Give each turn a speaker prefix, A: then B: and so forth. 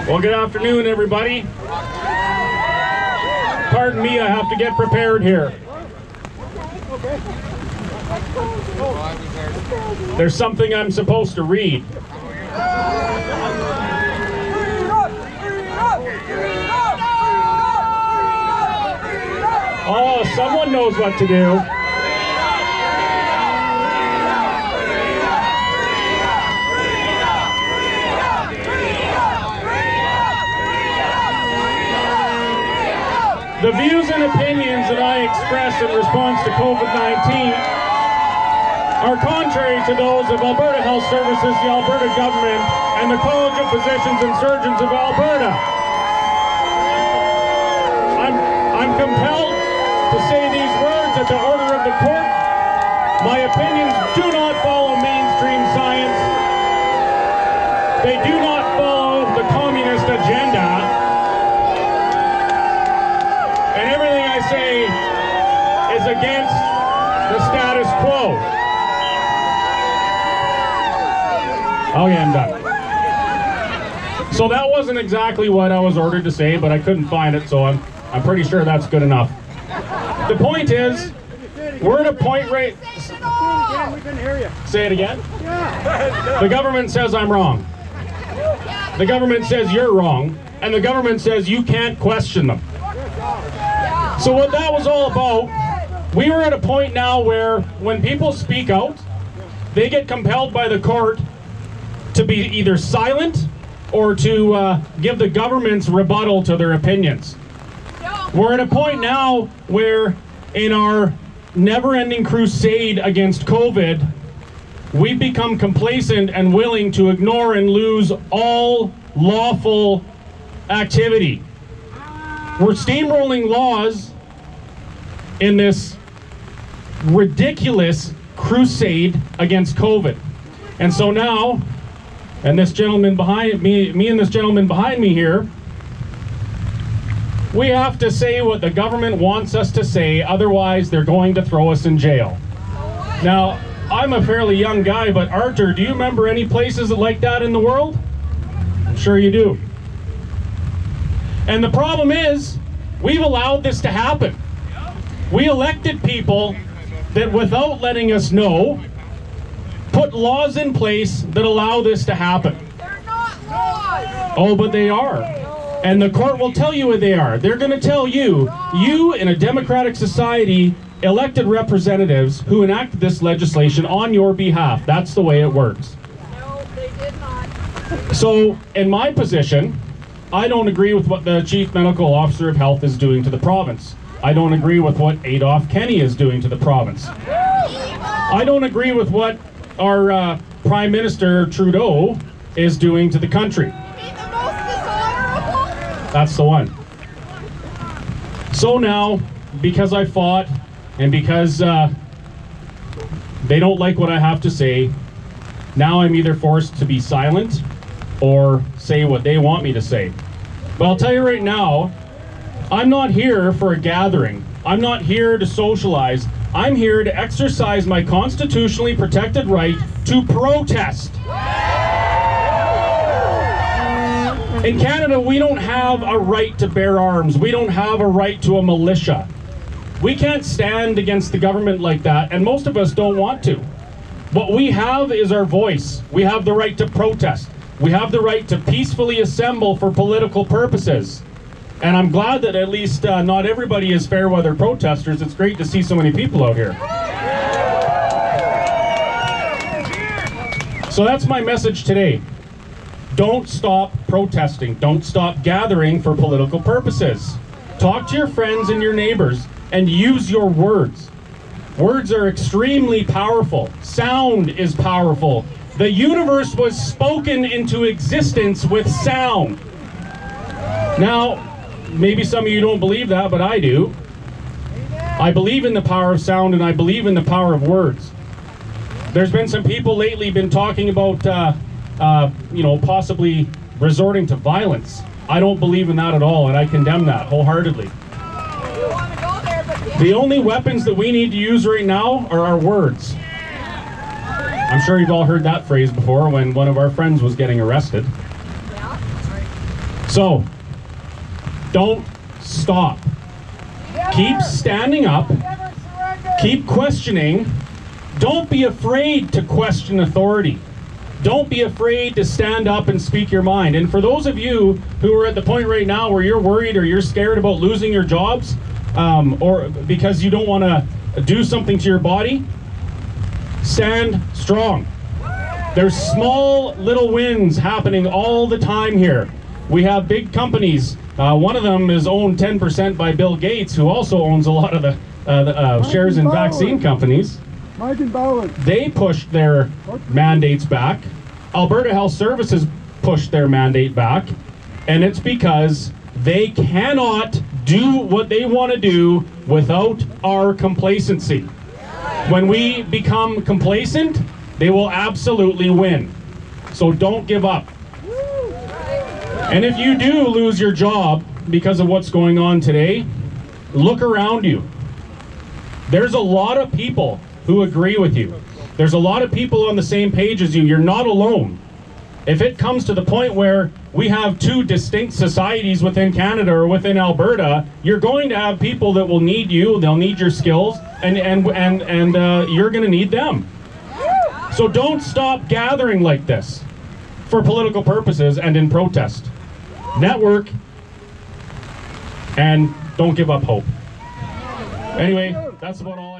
A: Well, good afternoon, everybody. Pardon me, I have to get prepared here. There's something I'm supposed to read. Oh, someone knows what to do. The views and opinions that I express in response to COVID-19 are contrary to those of Alberta Health Services, the Alberta government, and the College of Physicians and Surgeons of Alberta. I'm compelled to say these words at the order of the court. My opinions do not follow mainstream science. They do not follow the communist agenda. And everything I say is against the status quo. Okay, I'm done. So that wasn't exactly what I was ordered to say, but I couldn't find it, so I'm pretty sure that's good enough. The point is, we're at a point right...
B: We couldn't hear you.
A: Say it again?
B: Yeah.
A: The government says I'm wrong. The government says you're wrong, and the government says you can't question them. So what that was all about, we were at a point now where when people speak out, they get compelled by the court to be either silent or to give the government's rebuttal to their opinions. We're at a point now where in our never-ending crusade against COVID, we've become complacent and willing to ignore and lose all lawful activity. We're steamrolling laws in this ridiculous crusade against COVID. And so now, and this gentleman behind me and this gentleman behind me here, we have to say what the government wants us to say, otherwise they're going to throw us in jail. Now, I'm a fairly young guy, but Arthur, do you remember any places like that in the world? I'm sure you do. And the problem is, we've allowed this to happen. We elected people that, without letting us know, put laws in place that allow this to happen.
C: They're not laws!
A: Oh, but they are. And the court will tell you what they are. They're going to tell you, you in a democratic society elected representatives who enacted this legislation on your behalf. That's the way it works.
C: No, they did not.
A: So, in my position, I don't agree with what the Chief Medical Officer of Health is doing to the province. I don't agree with what Adolph Kenny is doing to the province. I don't agree with what our Prime Minister Trudeau is doing to the country. That's the one. So now, because I fought, and because they don't like what I have to say, now I'm either forced to be silent or say what they want me to say. But I'll tell you right now, I'm not here for a gathering. I'm not here to socialize. I'm here to exercise my constitutionally protected right to protest. In Canada, we don't have a right to bear arms. We don't have a right to a militia. We can't stand against the government like that, and most of us don't want to. What we have is our voice. We have the right to protest. We have the right to peacefully assemble for political purposes. And I'm glad that at least not everybody is fair weather protesters. It's great to see so many people out here. So that's my message today. Don't stop protesting. Don't stop gathering for political purposes. Talk to your friends and your neighbors and use your words. Words are extremely powerful. Sound is powerful. The universe was spoken into existence with sound. Now, maybe some of you don't believe that, but I do. I believe in the power of sound, and I believe in the power of words. There's been some people lately been talking about possibly resorting to violence. I don't believe in that at all, and I condemn that wholeheartedly. The only weapons that we need to use right now are our words. I'm sure you've all heard that phrase before when one of our friends was getting arrested. So, don't stop. Keep standing up. Keep questioning. Don't be afraid to question authority. Don't be afraid to stand up and speak your mind. And for those of you who are at the point right now where you're worried or you're scared about losing your jobs, or because you don't want to do something to your body, stand strong. There's small little wins happening all the time here. We have big companies. One of them is owned 10% by Bill Gates, who also owns a lot of the shares in vaccine companies. They pushed their mandates back. Alberta Health Services pushed their mandate back, and it's because they cannot do what they want to do without our complacency. When we become complacent, they will absolutely win. So don't give up. And if you do lose your job because of what's going on today, look around you. There's a lot of people who agree with you. There's a lot of people on the same page as you. You're not alone. If it comes to the point where we have two distinct societies within Canada or within Alberta, you're going to have people that will need you, they'll need your skills, and you're going to need them. So don't stop gathering like this for political purposes and in protest. Network and don't give up hope. Anyway, that's about all.